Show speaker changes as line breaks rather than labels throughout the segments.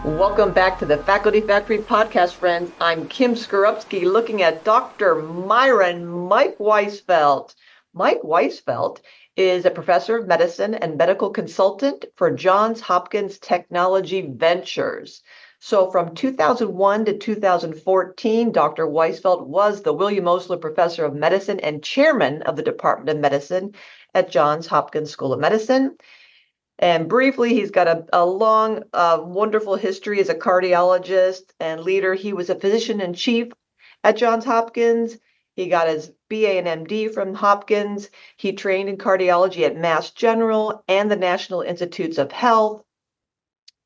Welcome back to the Faculty Factory podcast, friends. I'm Kim Skorupski looking at Dr. Myron Mike Weisfeldt. Mike Weisfeldt is a professor of medicine and medical consultant for Johns Hopkins Technology Ventures. So from 2001 to 2014, Dr. Weisfeldt was the William Osler Professor of Medicine and Chairman of the Department of Medicine at Johns Hopkins School of Medicine. And briefly, he's got a long, wonderful history as a cardiologist and leader. He was a physician in chief at Johns Hopkins. He got his BA and MD from Hopkins. He trained in cardiology at Mass General and the National Institutes of Health,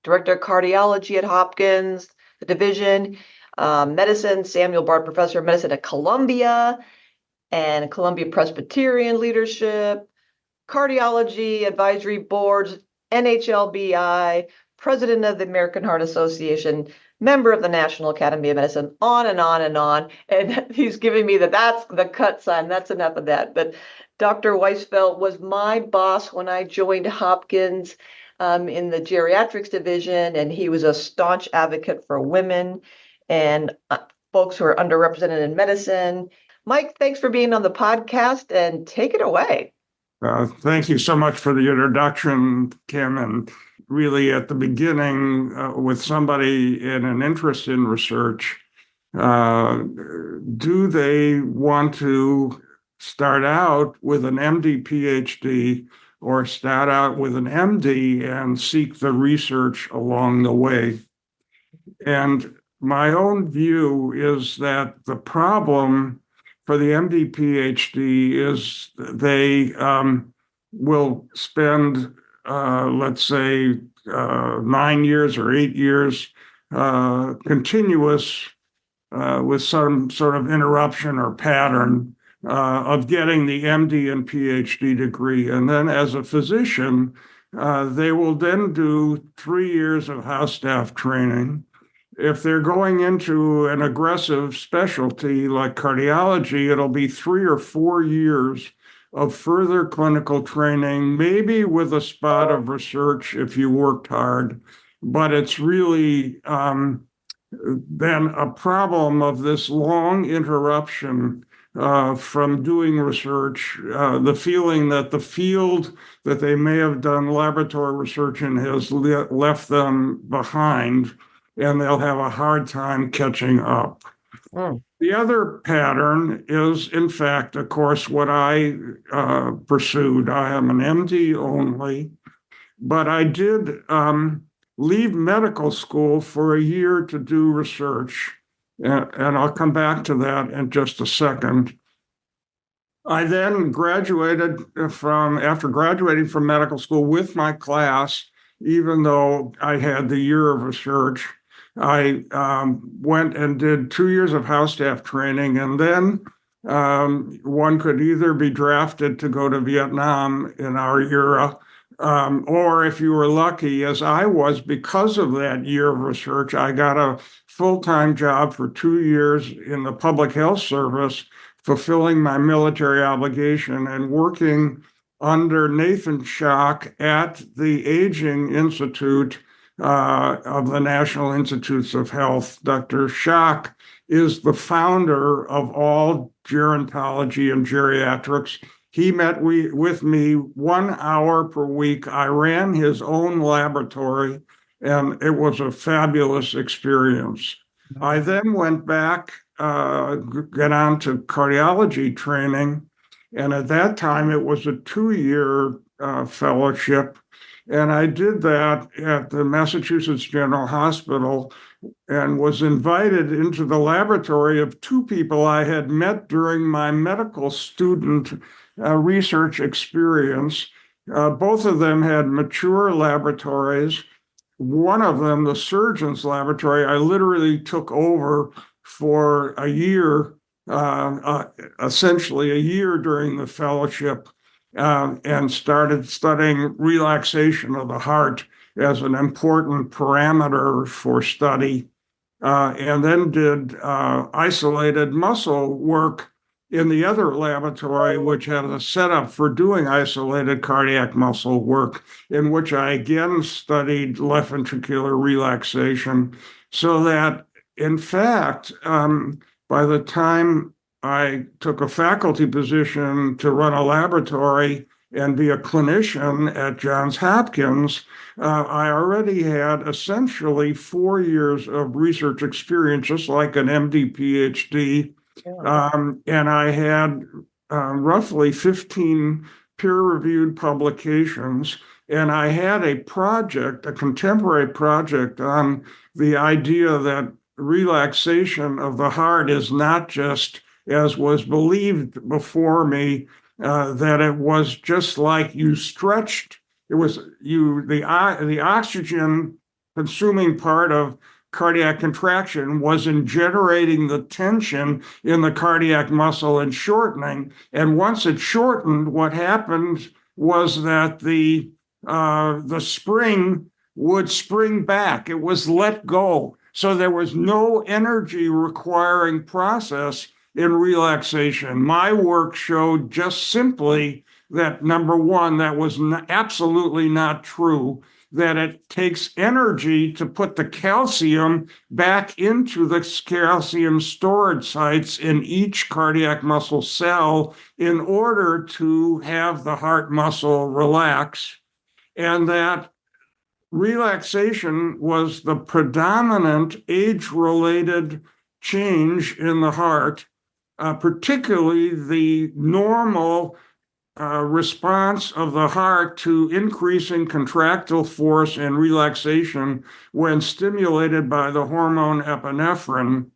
director of cardiology at Hopkins, the division, medicine, Samuel Bard Professor of Medicine at Columbia, and Columbia Presbyterian leadership, cardiology advisory boards, NHLBI, president of the American Heart Association, member of the National Academy of Medicine, on and on and on. And he's giving me that's the cut sign. That's enough of that. But Dr. Weisfeldt was my boss when I joined Hopkins in the geriatrics division, and he was a staunch advocate for women and folks who are underrepresented in medicine. Mike, thanks for being on the podcast, and take it away.
Thank you so much for the introduction, Kim. And really, at the beginning, with somebody in an interest in research, do they want to start out with an MD, PhD, or start out with an MD and seek the research along the way? And my own view is that the problem for the MD PhD is they will spend, let's say, 9 years or 8 years continuous with some sort of interruption or pattern of getting the MD and PhD degree. And then as a physician, they will then do 3 years of house staff training. If they're going into an aggressive specialty like cardiology, it'll be 3 or 4 years of further clinical training, maybe with a spot of research if you worked hard. But it's really then a problem of this long interruption from doing research, the feeling that the field that they may have done laboratory research in has left them behind, and they'll have a hard time catching up. The other pattern is, in fact, of course, what I pursued. I am an MD only, but I did leave medical school for a year to do research, and I'll come back to that in just a second. I then graduated after graduating from medical school with my class, even though I had the year of research. I went and did 2 years of house staff training, and then one could either be drafted to go to Vietnam in our era, or if you were lucky, as I was, because of that year of research, I got a full-time job for 2 years in the public health service, fulfilling my military obligation and working under Nathan Schock at the Aging Institute of the National Institutes of Health. Dr. Schock is the founder of all gerontology and geriatrics. He met with me 1 hour per week. I ran his own laboratory, and it was a fabulous experience. I then went back, got on to cardiology training, and at that time it was a 2-year fellowship. And I did that at the Massachusetts General Hospital and was invited into the laboratory of 2 people I had met during my medical student research experience. Both of them had mature laboratories. One of them, the surgeon's laboratory, I literally took over for a year, essentially a year during the fellowship. And started studying relaxation of the heart as an important parameter for study, and then did isolated muscle work in the other laboratory, which had a setup for doing isolated cardiac muscle work, in which I again studied left ventricular relaxation, so that in fact, by the time I took a faculty position to run a laboratory and be a clinician at Johns Hopkins, I already had essentially 4 years of research experience, just like an MD, PhD.
Yeah.
And I had roughly 15 peer-reviewed publications, and I had a project, a contemporary project on the idea that relaxation of the heart is not just, as was believed before me, that it was just like you stretched. It was the oxygen consuming part of cardiac contraction was in generating the tension in the cardiac muscle and shortening. And once it shortened, what happened was that the spring would spring back. It was let go. So there was no energy requiring process in relaxation. My work showed just simply that, number one, that was absolutely not true, that it takes energy to put the calcium back into the calcium storage sites in each cardiac muscle cell in order to have the heart muscle relax, and that relaxation was the predominant age-related change in the heart, particularly the normal response of the heart to increasing contractile force and relaxation when stimulated by the hormone epinephrine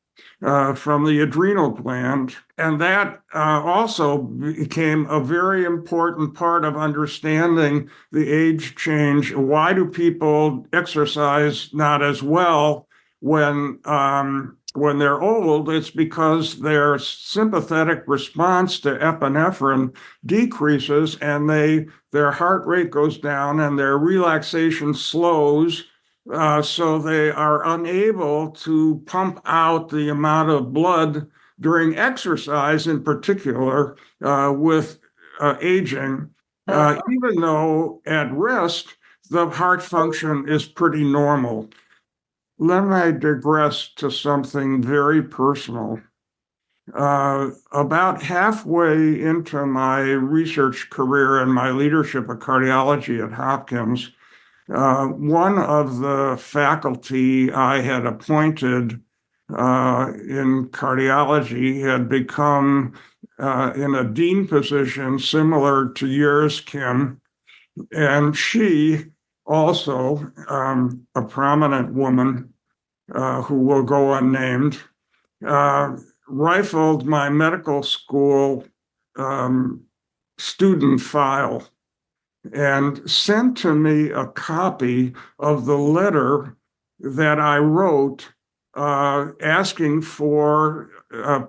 from the adrenal gland. And that also became a very important part of understanding the age change. Why do people exercise not as well when they're old? It's because their sympathetic response to epinephrine decreases, and their heart rate goes down and their relaxation slows, so they are unable to pump out the amount of blood during exercise, in particular, with aging, even though at rest, the heart function is pretty normal. Let me digress to something very personal. About halfway into my research career and my leadership of cardiology at Hopkins, one of the faculty I had appointed in cardiology had become in a dean position similar to yours, Kim, and she also, a prominent woman who will go unnamed, rifled my medical school student file and sent to me a copy of the letter that I wrote asking for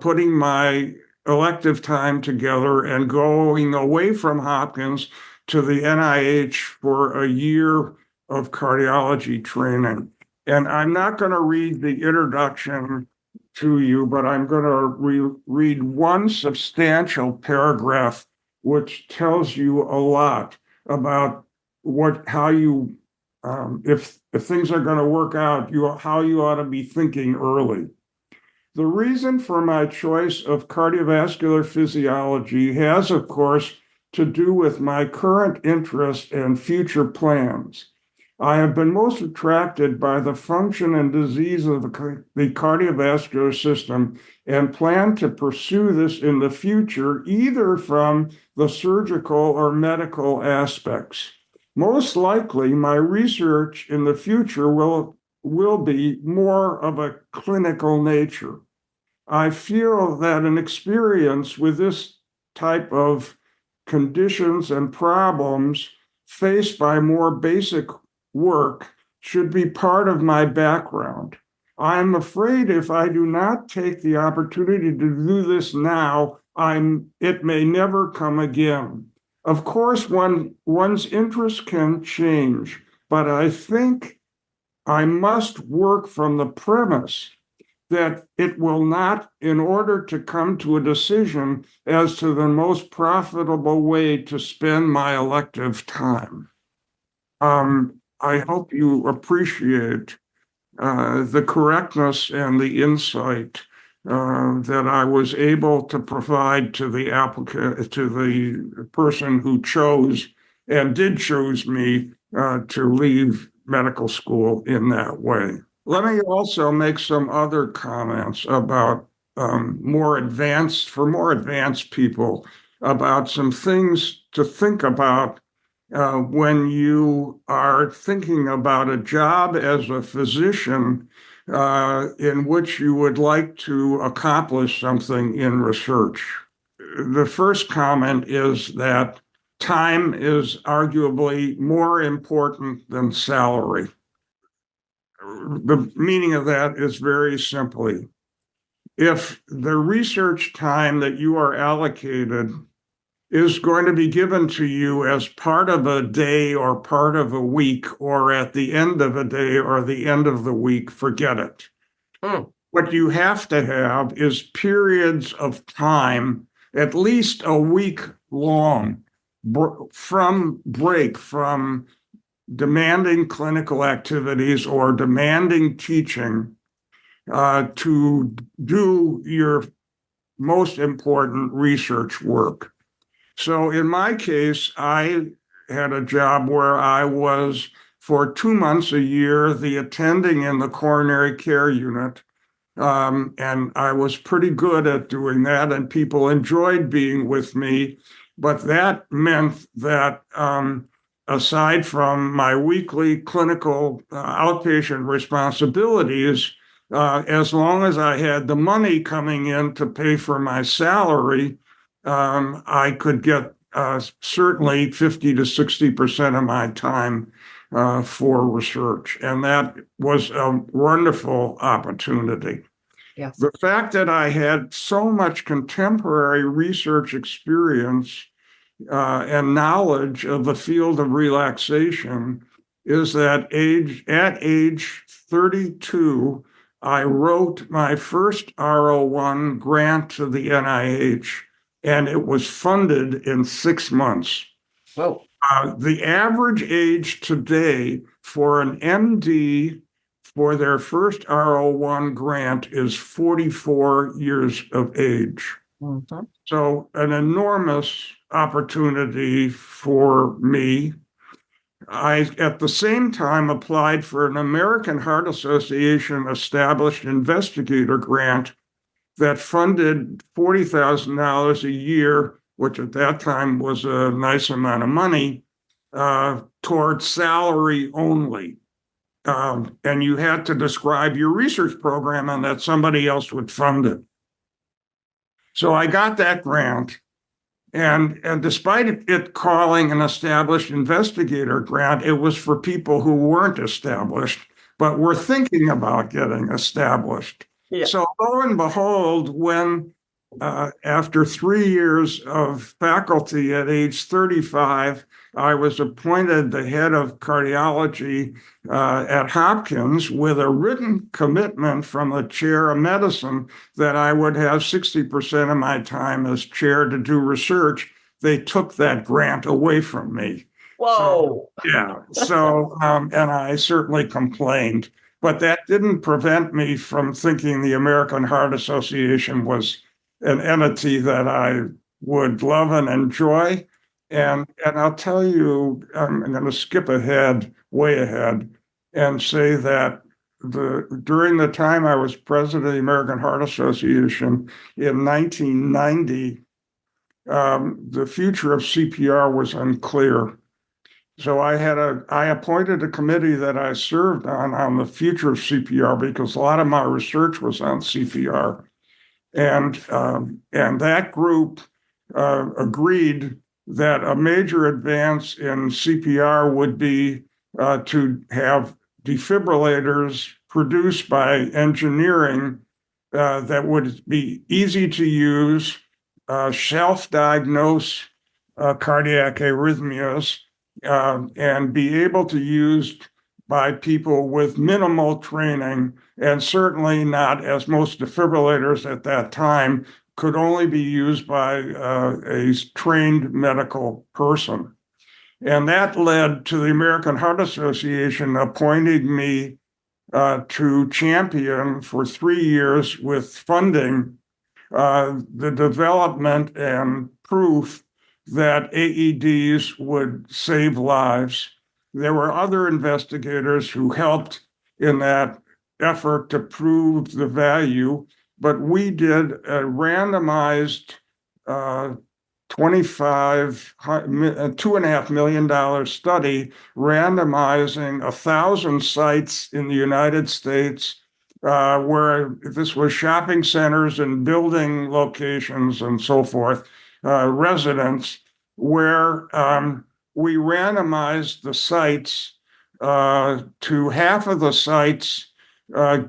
putting my elective time together and going away from Hopkins to the NIH for a year of cardiology training. And I'm not going to read the introduction to you, but I'm going to read one substantial paragraph which tells you a lot about how you, if things are going to work out, how you ought to be thinking early. The reason for my choice of cardiovascular physiology has, of course, to do with my current interest and future plans. I have been most attracted by the function and disease of the cardiovascular system and plan to pursue this in the future, either from the surgical or medical aspects. Most likely, my research in the future will be more of a clinical nature. I feel that an experience with this type of conditions and problems faced by more basic work should be part of my background. I'm afraid if I do not take the opportunity to do this now, it may never come again. Of course, one's interest can change, but I think I must work from the premise that it will not, in order to come to a decision as to the most profitable way to spend my elective time. I hope you appreciate the correctness and the insight that I was able to provide to the applicant, to the person who chose and did choose me to leave medical school in that way. Let me also make some other comments about more advanced people, about some things to think about when you are thinking about a job as a physician in which you would like to accomplish something in research. The first comment is that time is arguably more important than salary. The meaning of that is very simply, if the research time that you are allocated is going to be given to you as part of a day or part of a week or at the end of a day or the end of the week, forget it. What you have to have is periods of time, at least a week long, from demanding clinical activities or demanding teaching to do your most important research work. So in my case, I had a job where I was, for 2 months a year, the attending in the coronary care unit. And I was pretty good at doing that, and people enjoyed being with me. But that meant that aside from my weekly clinical outpatient responsibilities, as long as I had the money coming in to pay for my salary, I could get certainly 50 to 60% of my time for research. And that was a wonderful opportunity.
Yes.
The fact that I had so much contemporary research experience and knowledge of the field of relaxation is that at age 32, I wrote my first R01 grant to the NIH, and it was funded in 6 months.
Whoa.
The average age today for an MD for their first R01 grant is 44 years of age.
Mm-hmm.
So an enormous opportunity for me. I, at the same time, applied for an American Heart Association established investigator grant that funded $40,000 a year, which at that time was a nice amount of money, towards salary only. And you had to describe your research program and that somebody else would fund it. So I got that grant. And despite it calling an established investigator grant, it was for people who weren't established, but were thinking about getting established.
Yeah.
So lo and behold, when after 3 years of faculty at age 35, I was appointed the head of cardiology at Hopkins with a written commitment from the chair of medicine that I would have 60% of my time as chair to do research. They took that grant away from me.
Whoa.
So, yeah. So, and I certainly complained, but that didn't prevent me from thinking the American Heart Association was an entity that I would love and enjoy. And I'll tell you, I'm going to skip ahead, way ahead, and say that during the time I was president of the American Heart Association in 1990, the future of CPR was unclear. So I appointed a committee that I served on the future of CPR because a lot of my research was on CPR. And that group agreed that a major advance in CPR would be to have defibrillators produced by engineering that would be easy to use, self-diagnose cardiac arrhythmias, and be able to use by people with minimal training, and certainly not, as most defibrillators at that time could only be used by a trained medical person. And that led to the American Heart Association appointing me to champion for 3 years with funding the development and proof that AEDs would save lives. There were other investigators who helped in that effort to prove the value, but we did a randomized 2.5 million study randomizing 1,000 sites in the United States, where this was shopping centers and building locations and so forth, residents, where we randomized the sites to half of the sites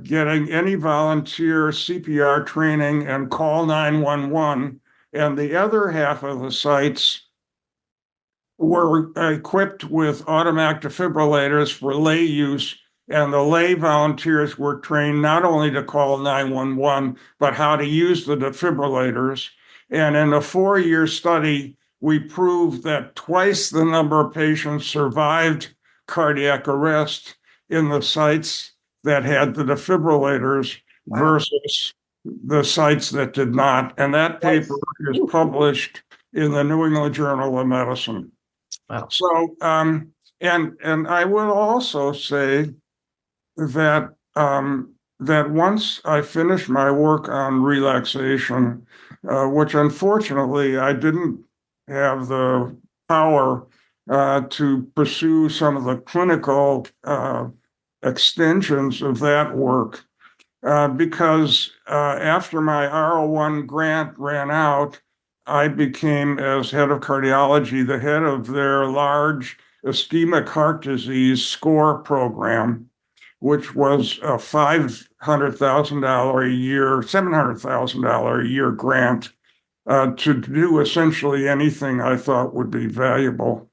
getting any volunteer CPR training and call 911, and the other half of the sites were equipped with automatic defibrillators for lay use, and the lay volunteers were trained not only to call 911, but how to use the defibrillators. And in a 4-year study, we proved that twice the number of patients survived cardiac arrest in the sites that had the defibrillators versus the sites that did not. And that paper is published in the New England Journal of Medicine.
Wow.
So, and I will also say that that once I finished my work on relaxation, which unfortunately I didn't have the power to pursue some of the clinical extensions of that work, because after my R01 grant ran out, I became, as head of cardiology, the head of their large ischemic heart disease SCORE program, which was a $500,000 a year, $700,000 a year grant to do essentially anything I thought would be valuable.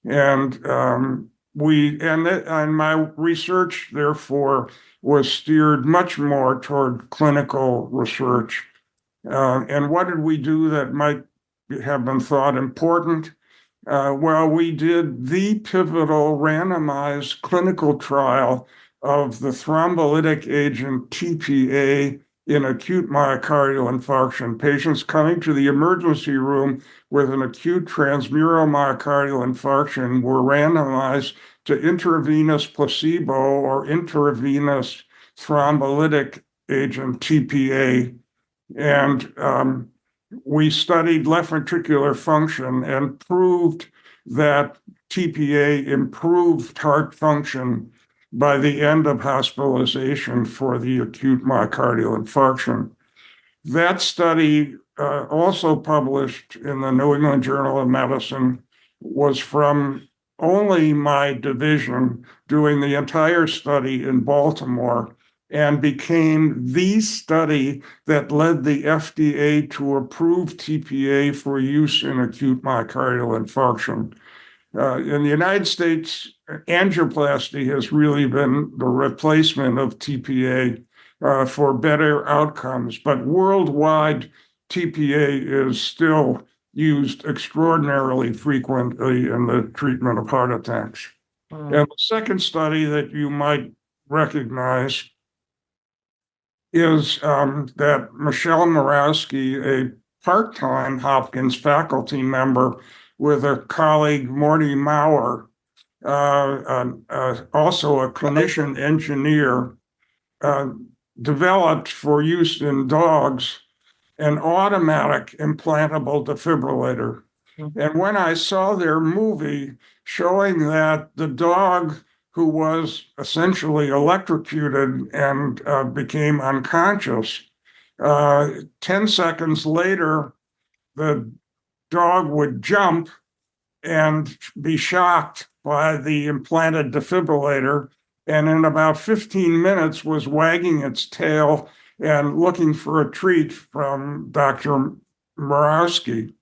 And my research, therefore, was steered much more toward clinical research. And what did we do that might have been thought important? Well, we did the pivotal randomized clinical trial of the thrombolytic agent TPA in acute myocardial infarction. Patients coming to the emergency room with an acute transmural myocardial infarction were randomized to intravenous placebo or intravenous thrombolytic agent TPA. And we studied left ventricular function and proved that TPA improved heart function by the end of hospitalization for the acute myocardial infarction. That study, also published in the New England Journal of Medicine, was from only my division doing the entire study in Baltimore, and became the study that led the FDA to approve TPA for use in acute myocardial infarction. In the United States, angioplasty has really been the replacement of TPA for better outcomes, but worldwide, TPA is still used extraordinarily frequently in the treatment of heart attacks. And the second study that you might recognize is that Michelle Morawski, a part-time Hopkins faculty member with a colleague, Morty Maurer, also a clinician engineer, developed for use in dogs an automatic implantable defibrillator. And when I saw their movie showing that the dog who was essentially electrocuted and became unconscious, 10 seconds later, the dog would jump and be shocked by the implanted defibrillator, and in about 15 minutes was wagging its tail and looking for a treat from Dr. Morawski.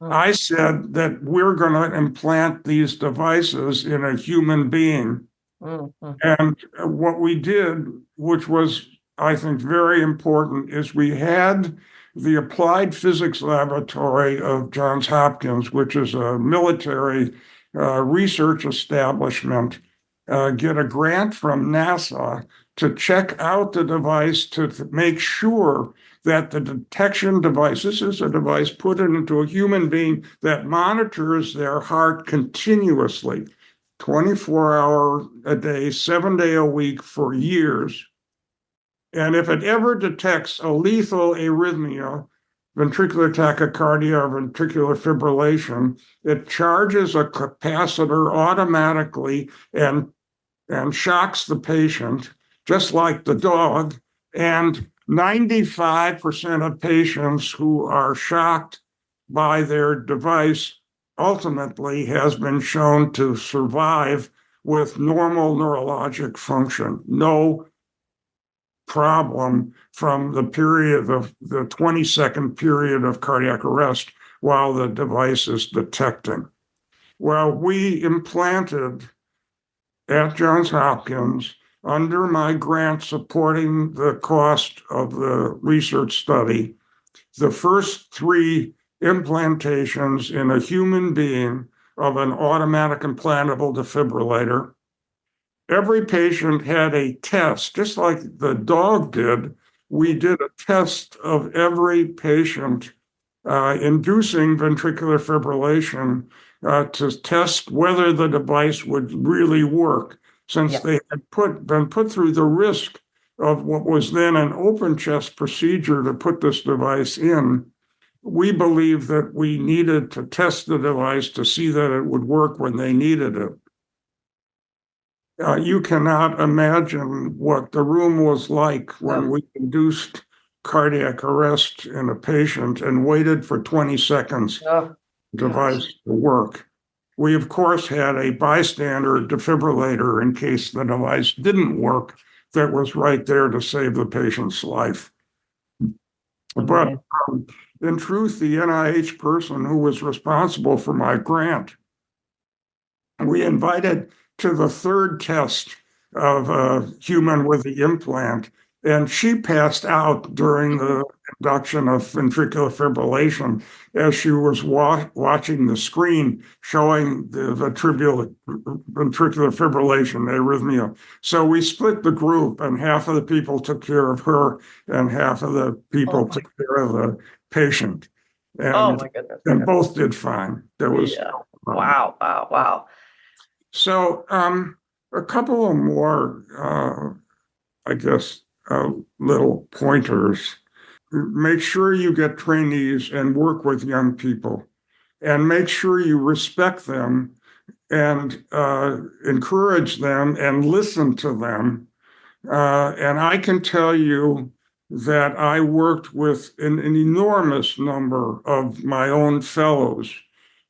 I said that we're going to implant these devices in a human being.
Mm-hmm.
And what we did, which was, I think, very important, is we had the Applied Physics Laboratory of Johns Hopkins, which is a military research establishment, get a grant from NASA to check out the device to make sure that the detection device, this is a device put into a human being that monitors their heart continuously, 24-hour a day, 7 day a week for years. And if it ever detects a lethal arrhythmia, ventricular tachycardia or ventricular fibrillation, it charges a capacitor automatically and shocks the patient, just like the dog. And 95% of patients who are shocked by their device ultimately has been shown to survive with normal neurologic function. No problem from the period of the 20-second period of cardiac arrest while the device is detecting. Well, we implanted at Johns Hopkins under my grant supporting the cost of the research study, the first 3 implantations in a human being of an automatic implantable defibrillator. Every patient had a test, just like the dog did. We did a test of every patient inducing ventricular fibrillation to test whether the device would really work, since
Yeah.
they had been put through the risk of what was then an open chest procedure to put this device in. We believed that we needed to test the device to see that it would work when they needed it. You cannot imagine what the room was like when
Oh,
we induced cardiac arrest in a patient and waited for 20 seconds
oh,
device
gosh.
to work. We, of course, had a bystander defibrillator in case the device didn't work that was right there to save the patient's life. But
Amazing.
in truth, the NIH person who was responsible for my grant, we invited to the 3rd test of a human with the implant, and she passed out during the induction of ventricular fibrillation as she was watching the screen showing the ventricular fibrillation, the arrhythmia. So we split the group, and half of the people took care of her, and half of the
Oh
people
my,
took care of the patient.
oh
And
my goodness.
and both did fine. There was
Yeah.
no problem.
Wow, wow, wow.
So, a couple of more, I guess, little pointers. Make sure you get trainees and work with young people, and make sure you respect them and encourage them and listen to them. And I can tell you that I worked with an enormous number of my own fellows.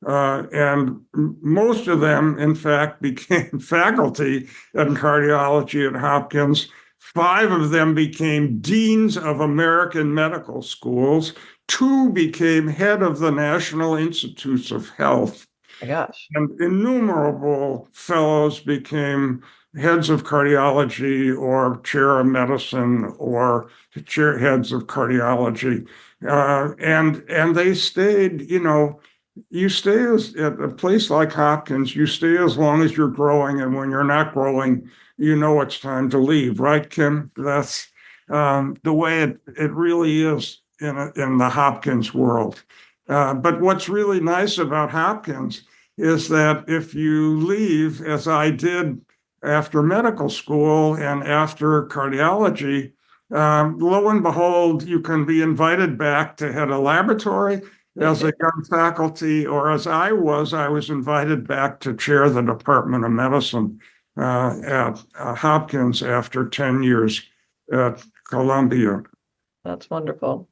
And most of them, in fact, became faculty in cardiology at Hopkins. 5 of them became deans of American medical schools. 2 became head of the National Institutes of Health.
My gosh.
And innumerable fellows became heads of cardiology or chair of medicine or chair heads of cardiology. And they stayed, you stay at a place like Hopkins, you stay as long as you're growing. And when you're not growing, it's time to leave, right, Kim? That's the way it really is in the Hopkins world. But what's really nice about Hopkins is that if you leave, as I did after medical school and after cardiology, lo and behold, you can be invited back to head a laboratory as a young faculty, or as I was invited back to chair the Department of Medicine at Hopkins after 10 years at Columbia.
That's wonderful.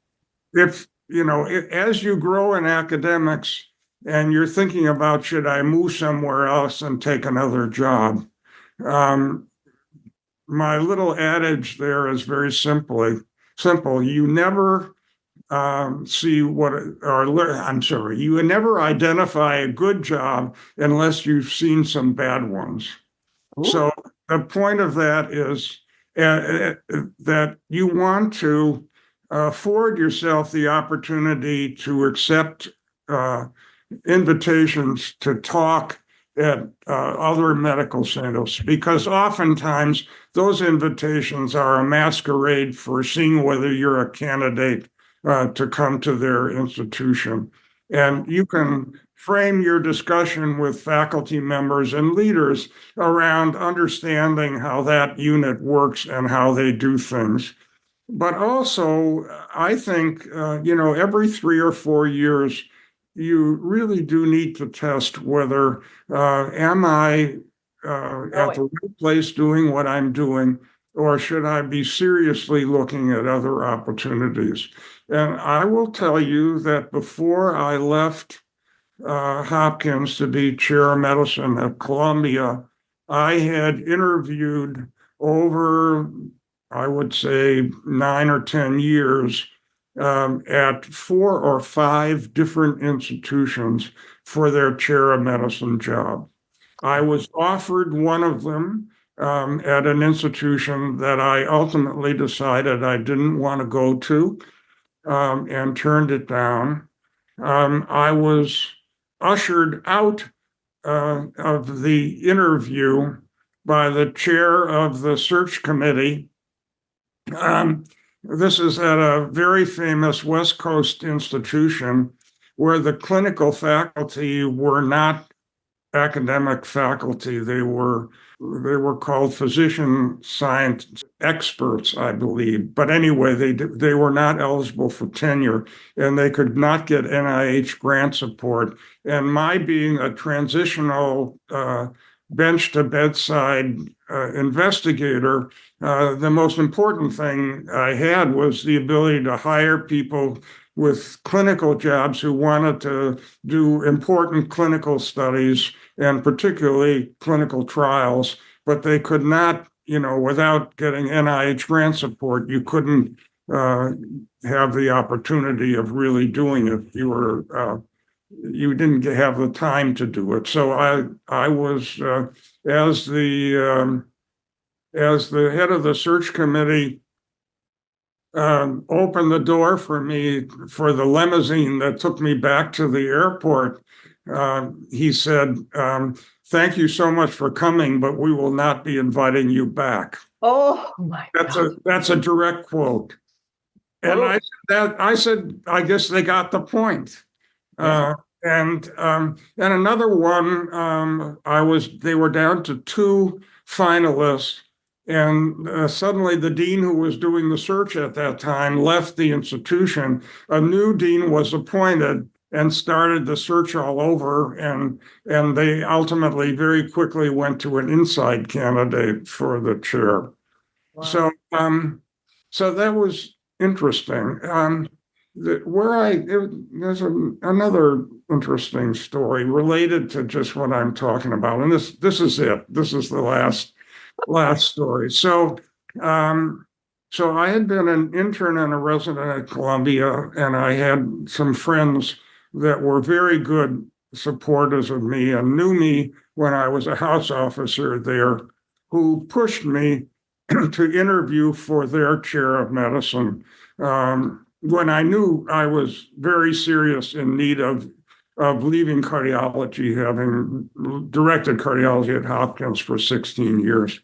If, as you grow in academics and you're thinking about, should I move somewhere else and take another job? Um, my little adage there is very simple. You never see what, or I'm sorry, you never identify a good job unless you've seen some bad ones.
Ooh,
So the point of that is that you want to afford yourself the opportunity to accept invitations to talk at other medical centers, because oftentimes those invitations are a masquerade for seeing whether you're a candidate to come to their institution. And you can frame your discussion with faculty members and leaders around understanding how that unit works and how they do things. But also, I think, every 3 or 4 years, you really do need to test whether am I at the right place doing what I'm doing, or should I be seriously looking at other opportunities? And I will tell you that before I left Hopkins to be chair of medicine at Columbia, I had interviewed over, I would say, 9 or 10 years at 4 or 5 different institutions for their chair of medicine job. I was offered one of them at an institution that I ultimately decided I didn't want to go to, and turned it down. I was ushered out of the interview by the chair of the search committee. This is at a very famous West Coast institution where the clinical faculty were not academic faculty. They were called physician science experts, I believe. But anyway, they were not eligible for tenure, and they could not get NIH grant support. And my being a transitional bench to bedside investigator, the most important thing I had was the ability to hire people with clinical jobs who wanted to do important clinical studies and particularly clinical trials, but they could not, without getting NIH grant support, you couldn't have the opportunity of really doing it. You didn't have the time to do it. So I was as the head of the search committee opened the door for me for the limousine that took me back to the airport. He said, "Thank you so much for coming, but we will not be inviting you back."
Oh my God.
That's a direct quote. And I said, I guess they got the point.
Yeah.
And another one, they were down to 2 finalists, and suddenly the dean who was doing the search at that time left the institution. A new dean was appointed and started the search all over, and they ultimately very quickly went to an inside candidate for the chair. Wow. So that was interesting. There's another interesting story related to just what I'm talking about, and this is it. This is the last story. So I had been an intern and a resident at Columbia, and I had some friends that were very good supporters of me and knew me when I was a house officer there, who pushed me to interview for their chair of medicine when I knew I was very serious in need of leaving cardiology, having directed cardiology at Hopkins for 16 years.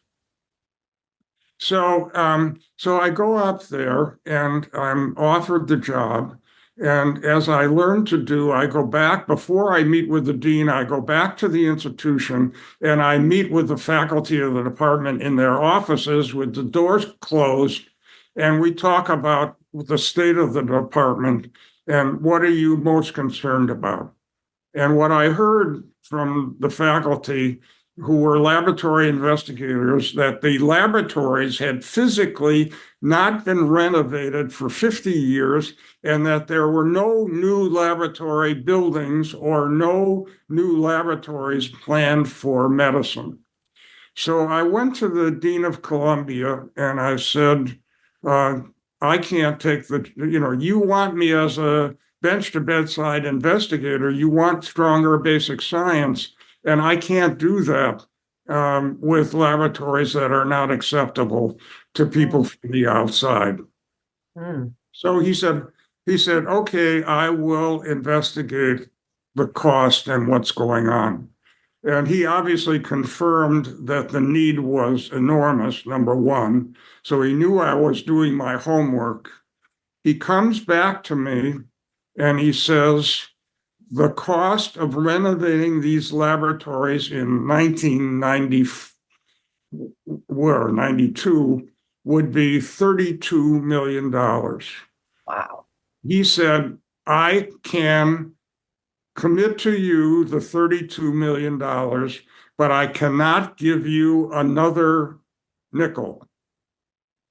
So I go up there and I'm offered the job. And as I learned to do, I go back before I meet with the dean. I go back to the institution and I meet with the faculty of the department in their offices with the doors closed. And we talk about the state of the department and what are you most concerned about? And what I heard from the faculty, who were laboratory investigators, that the laboratories had physically not been renovated for 50 years, and that there were no new laboratory buildings or no new laboratories planned for medicine. So I went to the Dean of Columbia and I said, I can't take you want me as a bench to bedside investigator, you want stronger basic science, and I can't do that. with laboratories that are not acceptable to people from the outside.
Mm.
So he said, okay, I will investigate the cost and what's going on. And he obviously confirmed that the need was enormous, number one. So he knew I was doing my homework. He comes back to me and he says, the cost of renovating these laboratories in 1990 or 92 would be $32 million.
Wow.
He said, I can commit to you the $32 million, but I cannot give you another nickel.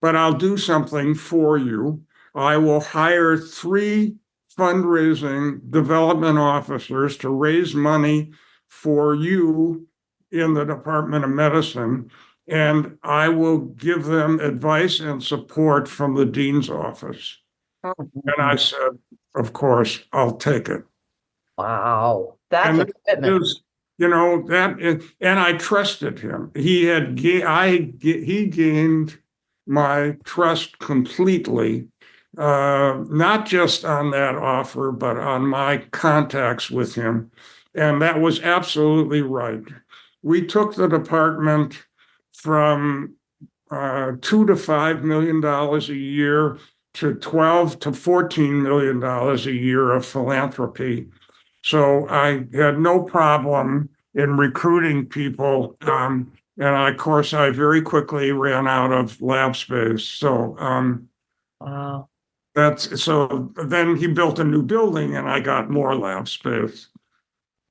But I'll do something for you. I will hire 3 fundraising development officers to raise money for you in the Department of Medicine, and I will give them advice and support from the dean's office. And I
Mhm.
said, of course, I'll take it.
Wow. That's
And
a
that
commitment.
is, and I trusted him. He gained my trust completely, not just on that offer, but on my contacts with him. And that was absolutely right. We took the department from $2 to $5 million a year to $12 to $14 million a year of philanthropy. So I had no problem in recruiting people. And of course, I very quickly ran out of lab space.
Wow.
So then he built a new building and I got more lab space.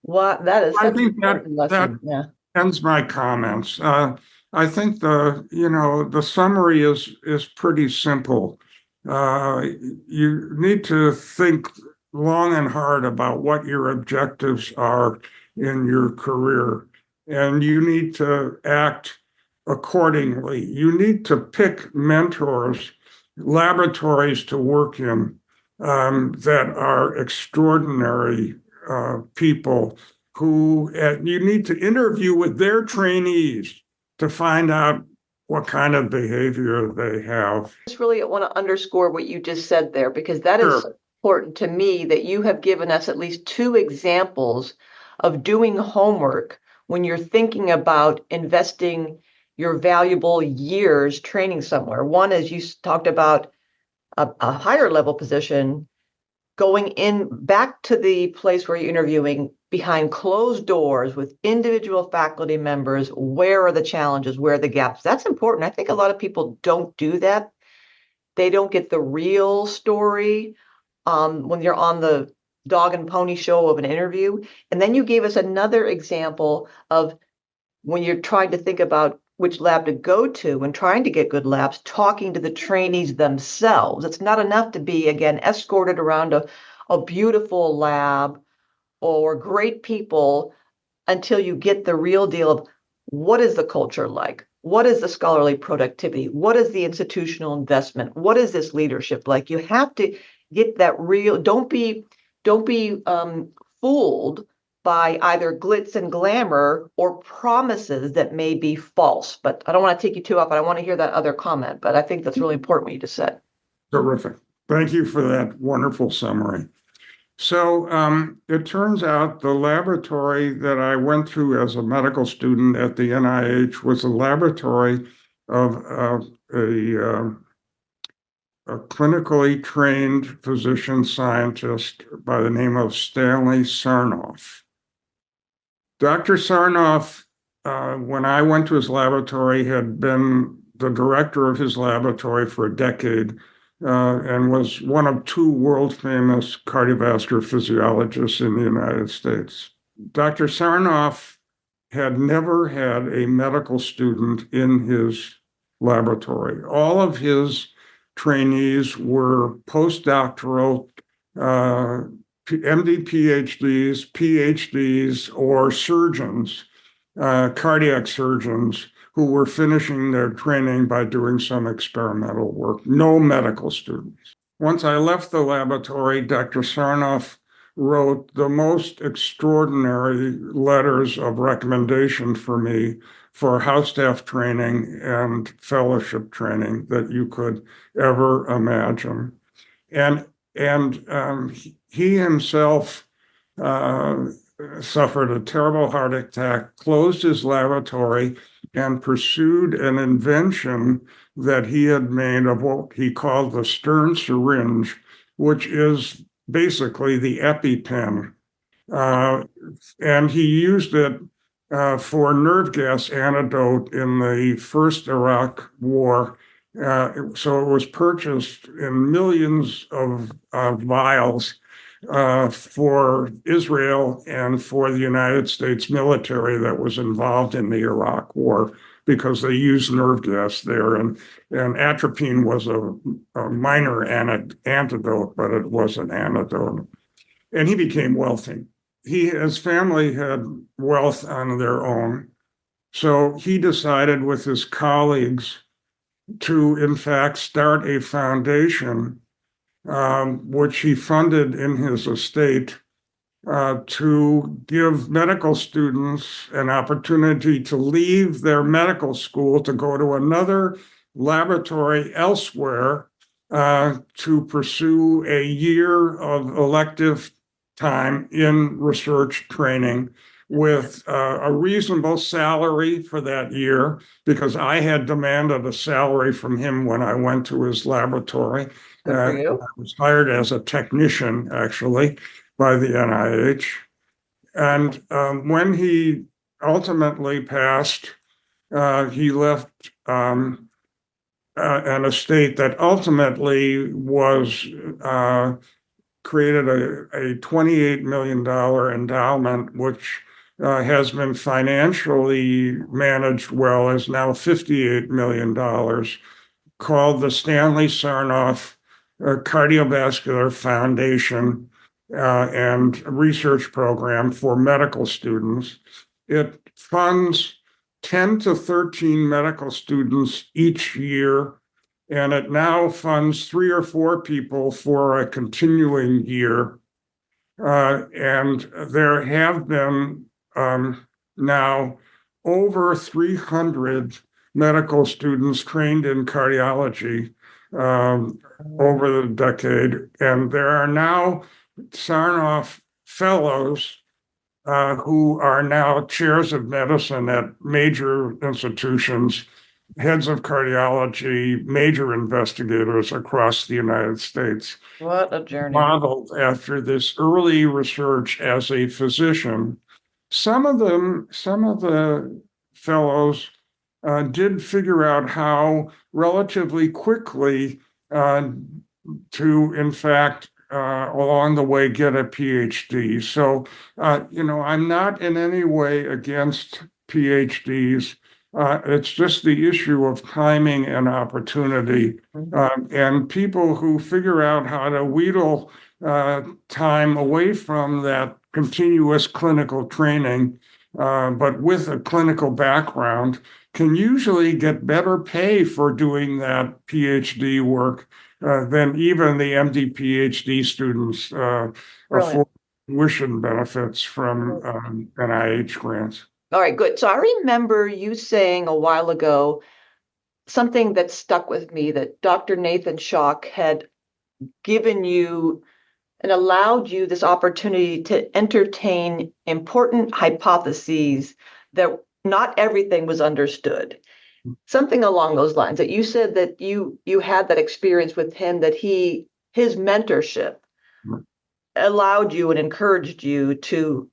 What that is
I
such an
think that
important
that
lesson. Yeah.
ends my comments. I think the summary is pretty simple. Uh, you need to think long and hard about what your objectives are in your career, and you need to act accordingly. You need to pick mentors, laboratories to work in that are extraordinary people who you need to interview with their trainees to find out what kind of behavior they have.
Just really want to underscore what you just said there, because that is
Sure.
so important to me that you have given us at least 2 examples of doing homework when you're thinking about investing your valuable years training somewhere. One is you talked about a higher level position going in back to the place where you're interviewing behind closed doors with individual faculty members. Where are the challenges? Where are the gaps? That's important. I think a lot of people don't do that. They don't get the real story when you're on the dog and pony show of an interview. And then you gave us another example of when you're trying to think about which lab to go to and trying to get good labs, talking to the trainees themselves. It's not enough to be, again, escorted around a beautiful lab or great people until you get the real deal of what is the culture like? What is the scholarly productivity? What is the institutional investment? What is this leadership like? You have to get that real. Don't be fooled by either glitz and glamour or promises that may be false. But I don't want to take you too off. I want to hear that other comment. But I think that's really important what you just said.
Terrific. Thank you for that wonderful summary. So it turns out the laboratory that I went through as a medical student at the NIH was a laboratory of a clinically trained physician scientist by the name of Stanley Sarnoff. Dr. Sarnoff, when I went to his laboratory, had been the director of his laboratory for a decade and was one of 2 world famous cardiovascular physiologists in the United States. Dr. Sarnoff had never had a medical student in his laboratory. All of his trainees were postdoctoral MD PhDs, or surgeons, cardiac surgeons who were finishing their training by doing some experimental work, no medical students. Once I left the laboratory, Dr. Sarnoff wrote the most extraordinary letters of recommendation for me for house staff training and fellowship training that you could ever imagine. And he himself uh, suffered a terrible heart attack, closed his laboratory, and pursued an invention that he had made of what he called the Stern syringe, which is basically the EpiPen. Uh, and he used it for nerve gas antidote in the first Iraq War. So it was purchased in millions of vials for Israel and for the United States military that was involved in the Iraq War because they used nerve gas there. And atropine was a minor antidote, but it was an antidote. And he became wealthy. His family had wealth on their own. So he decided with his colleagues to, in fact, start a foundation, which he funded in his estate, to give medical students an opportunity to leave their medical school to go to another laboratory elsewhere to pursue a year of elective time in research training with a reasonable salary for that year, because I had demanded a salary from him when I went to his laboratory.
Good for
I
you.
was hired as a technician, actually, by the NIH. And when he ultimately passed, he left an estate that ultimately was created a $28 million endowment, which has been financially managed well, is now $58 million, called the Stanley Sarnoff Cardiovascular Foundation and Research Program for medical students. It funds 10 to 13 medical students each year, and it now funds 3 or 4 people for a continuing year. And there have been now over 300 medical students trained in cardiology over the decade. And there are now Sarnoff fellows who are now chairs of medicine at major institutions, heads of cardiology, major investigators across the United States,
What a journey.
modeled after this early research as a physician. Some of the fellows did figure out how relatively quickly to, in fact, along the way, get a PhD. So, I'm not in any way against PhDs. It's just the issue of timing and opportunity. And people who figure out how to wheedle time away from that continuous clinical training, but with a clinical background, can usually get better pay for doing that PhD work than even the MD PhD students afford tuition benefits from NIH grants.
All right, good. So I remember you saying a while ago something that stuck with me, that Dr. Nathan Schock had given you and allowed you this opportunity to entertain important hypotheses that not everything was understood. Something along those lines, that you said that you had that experience with him, that his mentorship allowed you and encouraged you to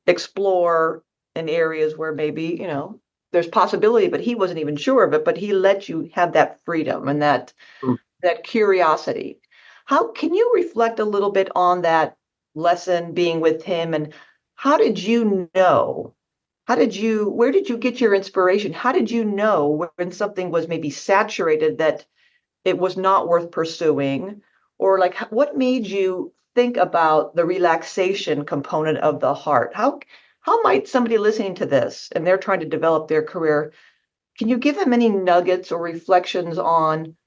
explore in areas where maybe, there's possibility, but he wasn't even sure of it, but he let you have that freedom and that curiosity. How can you reflect a little bit on that lesson being with him, and how did you know? Where did you get your inspiration? How did you know when something was maybe saturated that it was not worth pursuing? Or like, what made you think about the relaxation component of the heart? How might somebody listening to this and they're trying to develop their career, can you give them any nuggets or reflections on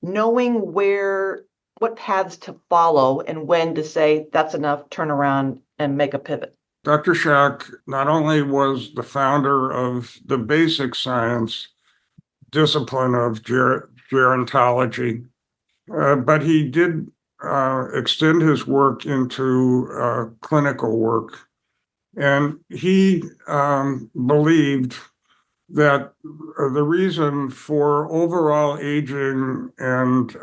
knowing where what paths to follow and when to say that's enough, turn around and make a pivot?
Dr. Schock not only was the founder of the basic science discipline of gerontology, but he did extend his work into clinical work. And he believed that the reason for overall aging and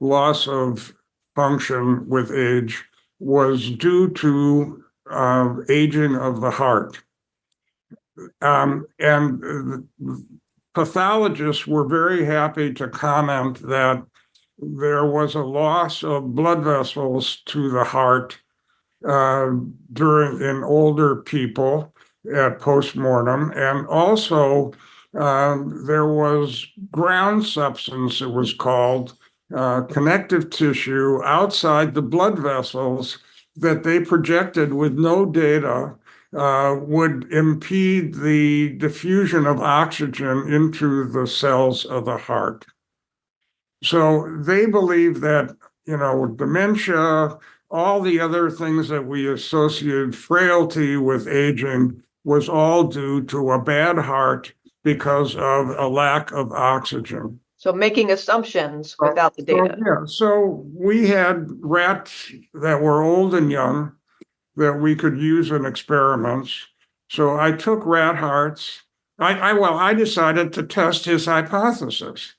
loss of function with age was due to aging of the heart. And pathologists were very happy to comment that there was a loss of blood vessels to the heart in older people at postmortem, and also there was ground substance, it was called, connective tissue outside the blood vessels that they projected with no data would impede the diffusion of oxygen into the cells of the heart. So they believe that, dementia, all the other things that we associate frailty with aging was all due to a bad heart because of a lack of oxygen.
So making assumptions without the data.
So we had rats that were old and young that we could use in experiments. So I took rat hearts. I decided to test his hypothesis.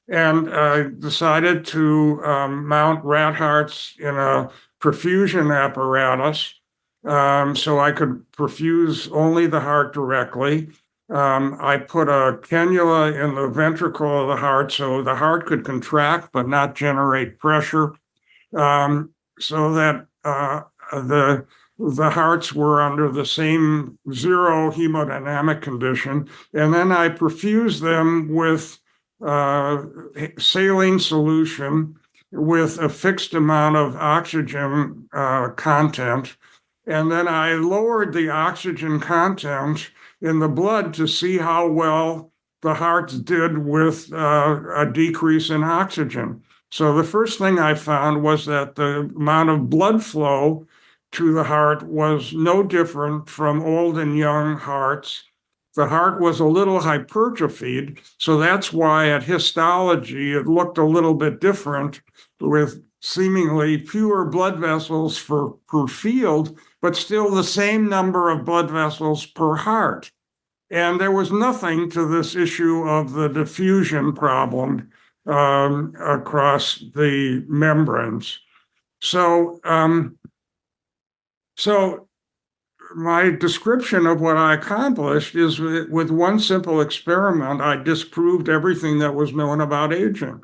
And I decided to mount rat hearts in a perfusion apparatus so I could perfuse only the heart directly. I put a cannula in the ventricle of the heart so the heart could contract but not generate pressure, so that the hearts were under the same zero hemodynamic condition. And then I perfused them with saline solution with a fixed amount of oxygen content. And then I lowered the oxygen content in the blood to see how well the hearts did with a decrease in oxygen. So the first thing I found was that the amount of blood flow to the heart was no different from old and young hearts. The heart was a little hypertrophied, so that's why at histology it looked a little bit different with seemingly fewer blood vessels per field, but still the same number of blood vessels per heart. And there was nothing to this issue of the diffusion problem across the membranes. So my description of what I accomplished is with one simple experiment, I disproved everything that was known about aging.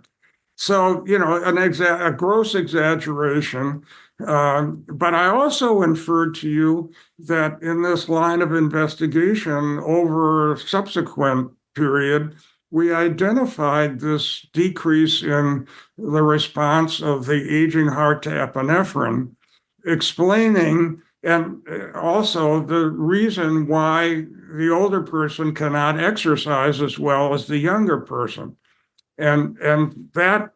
So, a gross exaggeration. But I also inferred to you that in this line of investigation over a subsequent period, we identified this decrease in the response of the aging heart to epinephrine, explaining and also the reason why the older person cannot exercise as well as the younger person. And that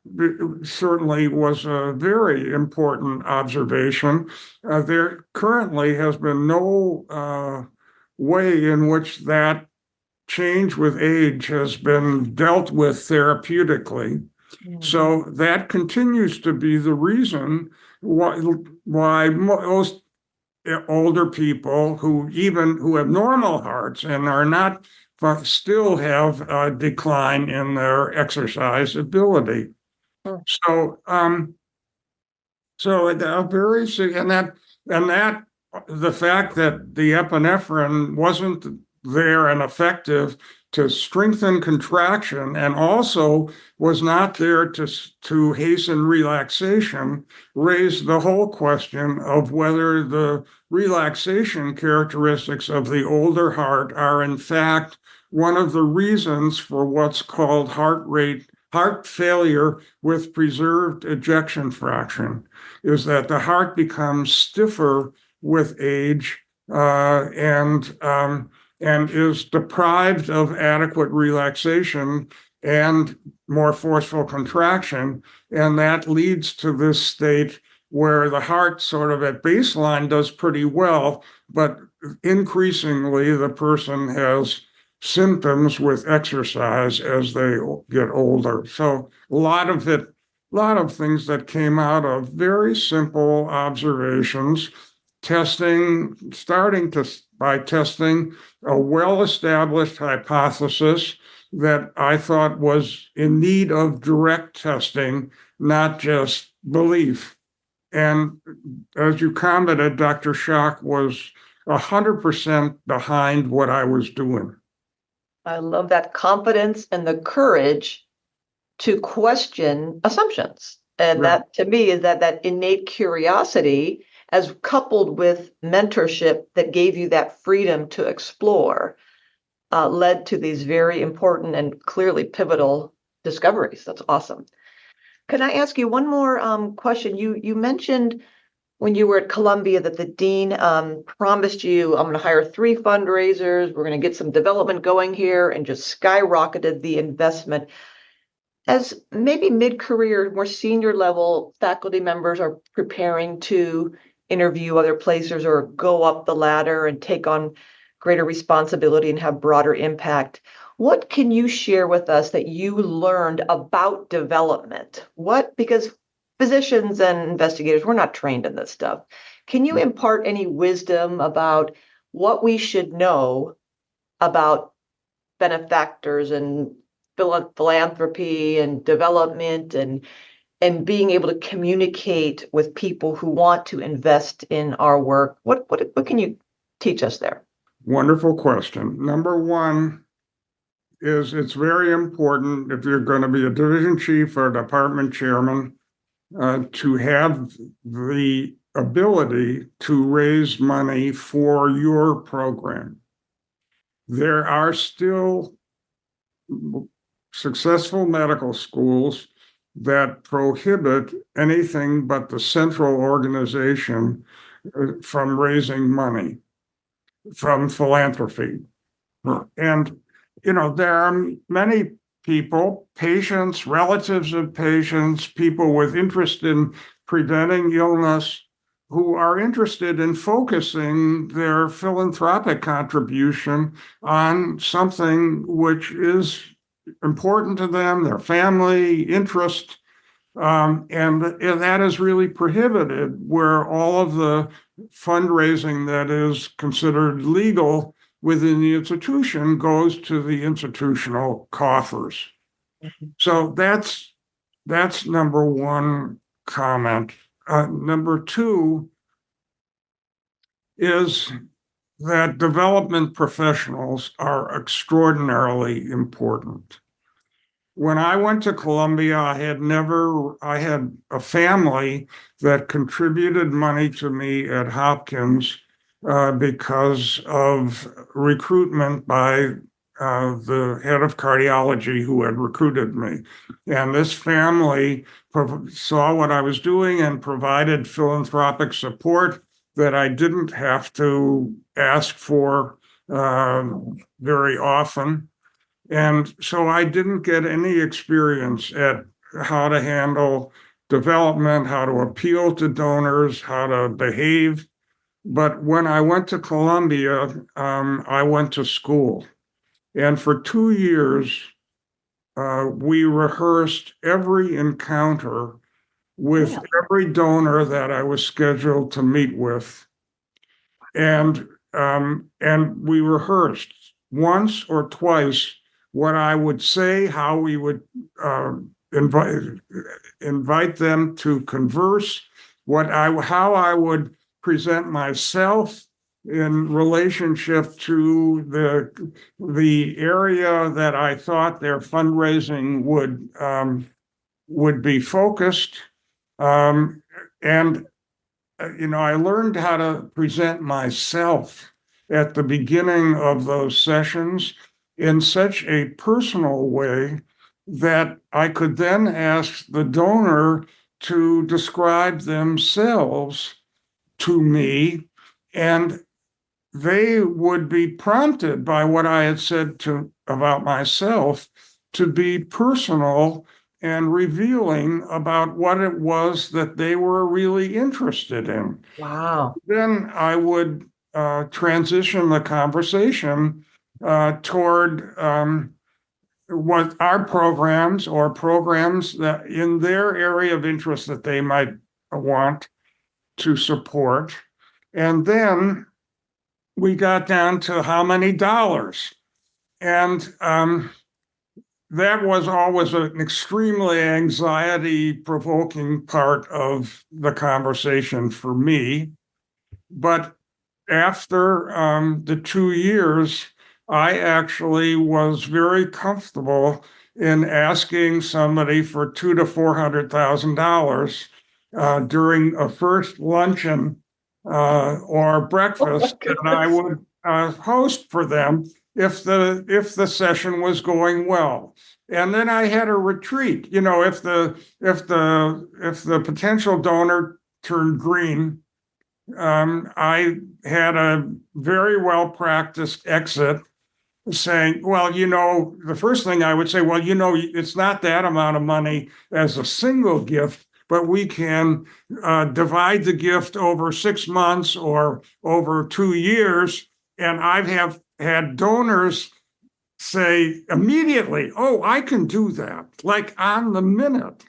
certainly was a very important observation. There currently has been no way in which that change with age has been dealt with therapeutically. Mm-hmm. So that continues to be the reason why most older people who have normal hearts and are not still have a decline in their exercise ability. Oh. So a very and the fact that the epinephrine wasn't there and effective to strengthen contraction and also was not there to hasten relaxation raised the whole question of whether the relaxation characteristics of the older heart are in fact one of the reasons for what's called heart failure with preserved ejection fraction, is that the heart becomes stiffer with age and is deprived of adequate relaxation and more forceful contraction. And that leads to this state where the heart sort of at baseline does pretty well, but increasingly the person has symptoms with exercise as they get older. So a lot of things that came out of very simple observations, by testing a well-established hypothesis that I thought was in need of direct testing, not just belief. And as you commented, Dr. Schock was 100% behind what I was doing.
I love that confidence and the courage to question assumptions. And
Right.
that to me is that innate curiosity as coupled with mentorship that gave you that freedom to explore led to these very important and clearly pivotal discoveries. That's awesome. Can I ask you one more question? You mentioned when you were at Columbia that the dean promised you, I'm going to hire 3 fundraisers, we're going to get some development going here, and just skyrocketed the investment. As maybe mid-career, more senior level faculty members are preparing to interview other places or go up the ladder and take on greater responsibility and have broader impact, what can you share with us that you learned about development? Because physicians and investigators, we're not trained in this stuff. Can you impart any wisdom about what we should know about benefactors and philanthropy and development and being able to communicate with people who want to invest in our work? What can you teach us there?
Wonderful question. Number one is it's very important if you're going to be a division chief or a department chairman to have the ability to raise money for your program. There are still successful medical schools that prohibit anything but the central organization from raising money from philanthropy. And, there are many people, patients, relatives of patients, people with interest in preventing illness, who are interested in focusing their philanthropic contribution on something which is important to them, their family, interest. And that is really prohibited, where all of the fundraising that is considered legal within the institution goes to the institutional coffers. So that's number one comment. Number two is that development professionals are extraordinarily important. When I went to Columbia, I had a family that contributed money to me at Hopkins because of recruitment by the head of cardiology who had recruited me. And this family saw what I was doing and provided philanthropic support that I didn't have to ask for very often. And so I didn't get any experience at how to handle development, how to appeal to donors, how to behave. But when I went to Columbia, I went to school. And for 2 years, we rehearsed every encounter with every donor that I was scheduled to meet with. And we rehearsed once or twice what I would say, how we would invite them to converse, how I would present myself in relationship to the area that I thought their fundraising would be focused. And I learned how to present myself at the beginning of those sessions in such a personal way that I could then ask the donor to describe themselves to me, and they would be prompted by what I had said about myself to be personal and revealing about what it was that they were really interested in.
Wow.
Then I would transition the conversation toward what our programs or programs that in their area of interest that they might want to support. And then we got down to how many dollars. And that was always an extremely anxiety-provoking part of the conversation for me. But after the 2 years, I actually was very comfortable in asking somebody for $200,000 to $400,000 during a first luncheon or breakfast that I would host for them if the session was going well. And then I had a retreat. If the potential donor turned green, I had a very well practiced exit saying, well, the first thing I would say, well, it's not that amount of money as a single gift, but we can divide the gift over 6 months or over 2 years. And I have had donors say immediately, oh, I can do that, like on the minute.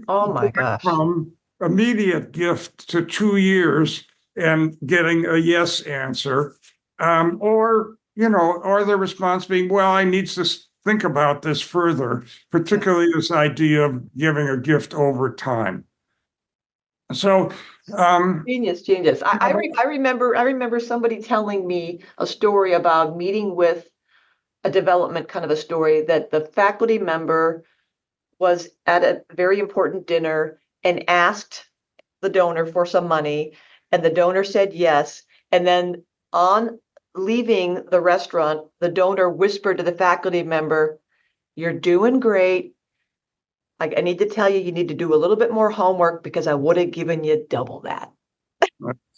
Oh my gosh.
From immediate gift to 2 years and getting a yes answer, or the response being, well, I need to think about this further, particularly this idea of giving a gift over time. So,
Genius. I remember somebody telling me a story about meeting with a development kind of a story that the faculty member was at a very important dinner and asked the donor for some money, and the donor said yes. And then on leaving the restaurant, the donor whispered to the faculty member, "You're doing great. Like, I need to tell you, you need to do a little bit more homework because I would have given you double that."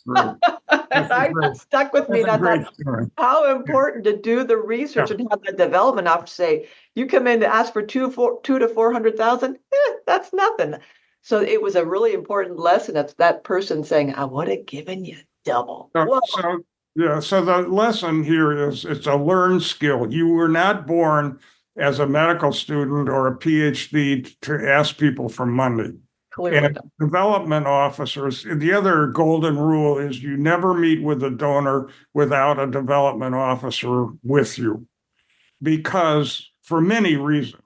That stuck with me. That how important to do the research and have the development officer say, "You come in to ask for two to 400,000. That's nothing." So it was a really important lesson of that person saying, "I would have given you double."
So the lesson here is it's a learned skill. You were not born as a medical student or a PhD to ask people for money.
Clearly.
And development officers, the other golden rule is you never meet with a donor without a development officer with you, because for many reasons.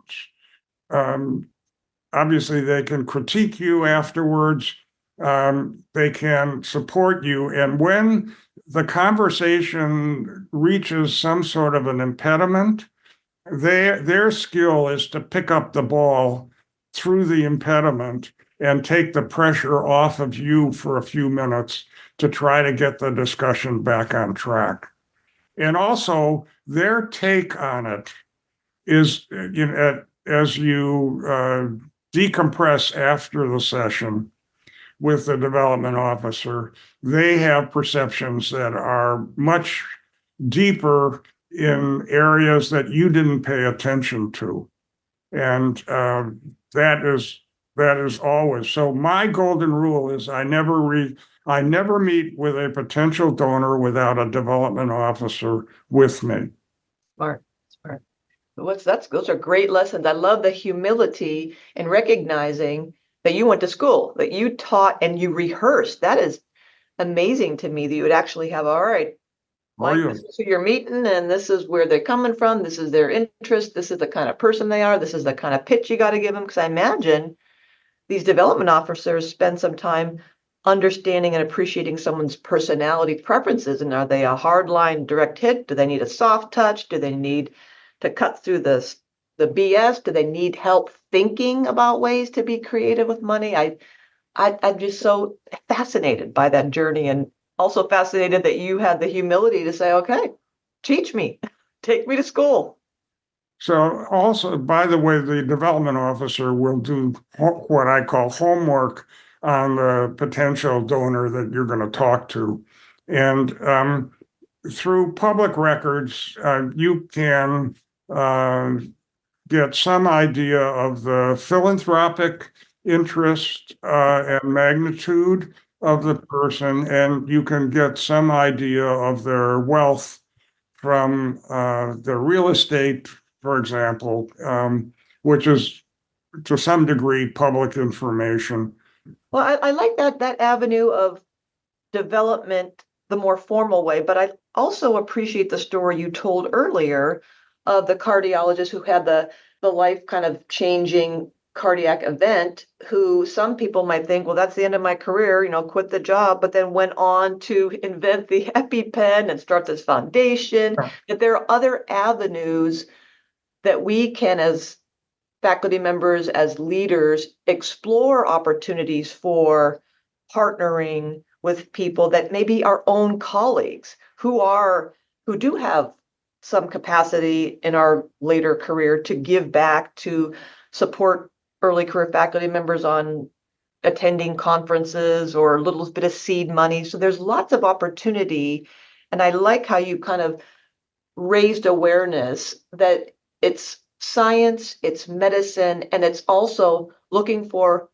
Obviously, they can critique you afterwards. They can support you. And when the conversation reaches some sort of an impediment, their skill is to pick up the ball through the impediment and take the pressure off of you for a few minutes to try to get the discussion back on track. And also, their take on it is, as you decompress after the session with the development officer, they have perceptions that are much deeper in areas that you didn't pay attention to. And that is always. So my golden rule is I never meet with a potential donor without a development officer with me.
Smart. Those are great lessons. I love the humility and recognizing that you went to school, that you taught and you rehearsed. That is amazing to me that you would actually have, all right, Mike, this is who you're meeting, and this is where they're coming from. This is their interest. This is the kind of person they are. This is the kind of pitch you got to give them. Because I imagine these development officers spend some time understanding and appreciating someone's personality preferences. And are they a hard line, direct hit? Do they need a soft touch? Do they need to cut through the BS? Do they need help thinking about ways to be creative with money? I'm just so fascinated by that journey, and also fascinated that you had the humility to say, okay, teach me, take me to school.
So also, by the way, the development officer will do what I call homework on the potential donor that you're going to talk to. And through public records, you can get some idea of the philanthropic interest and magnitude of the person, and you can get some idea of their wealth from the real estate, for example, which is to some degree public information.
Well, I like that avenue of development the more formal way, but I also appreciate the story you told earlier of the cardiologist who had the life kind of changing cardiac event, who some people might think, well, that's the end of my career, quit the job, but then went on to invent the EpiPen and start this foundation. That there are other avenues that we can, as faculty members, as leaders, explore opportunities for partnering with people that may be our own colleagues who do have some capacity in our later career to give back, to support early career faculty members on attending conferences or a little bit of seed money. So there's lots of opportunity. And I like how you kind of raised awareness that it's science, it's medicine, and it's also looking for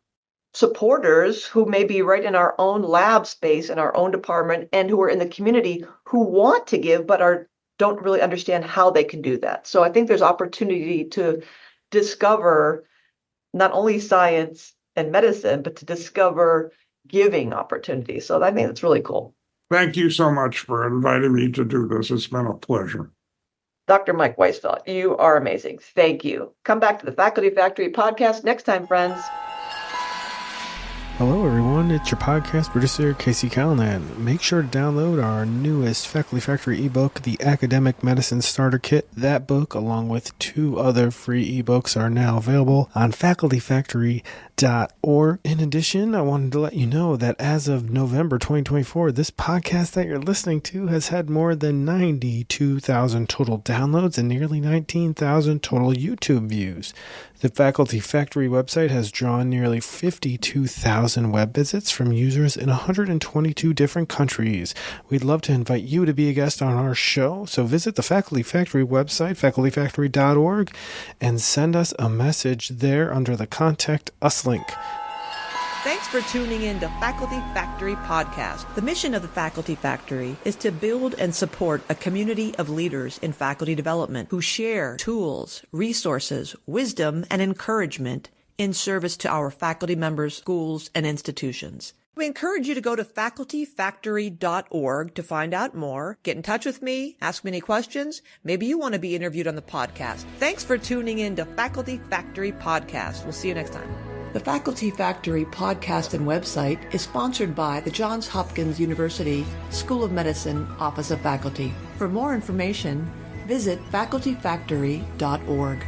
supporters who may be right in our own lab space, in our own department, and who are in the community who want to give but don't really understand how they can do that. So I think there's opportunity to discover not only science and medicine, but to discover giving opportunities. So I think that's really cool.
Thank you so much for inviting me to do this. It's been a pleasure.
Dr. Mike Weisfeldt, you are amazing. Thank you. Come back to the Faculty Factory podcast next time, friends.
Hello, everyone. It's your podcast producer, Casey Callanan. Make sure to download our newest Faculty Factory ebook, The Academic Medicine Starter Kit. That book, along with 2 other free ebooks, are now available on facultyfactory.org. In addition, I wanted to let you know that as of November 2024, this podcast that you're listening to has had more than 92,000 total downloads and nearly 19,000 total YouTube views. The Faculty Factory website has drawn nearly 52,000 web visits from users in 122 different countries. We'd love to invite you to be a guest on our show, so visit the Faculty Factory website, facultyfactory.org, and send us a message there under the Contact Us link.
Thanks for tuning in to Faculty Factory Podcast. The mission of the Faculty Factory is to build and support a community of leaders in faculty development who share tools, resources, wisdom, and encouragement in service to our faculty members, schools, and institutions. We encourage you to go to facultyfactory.org to find out more. Get in touch with me, ask me any questions. Maybe you want to be interviewed on the podcast. Thanks for tuning in to Faculty Factory Podcast. We'll see you next time. The Faculty Factory podcast and website is sponsored by the Johns Hopkins University School of Medicine Office of Faculty. For more information, visit facultyfactory.org.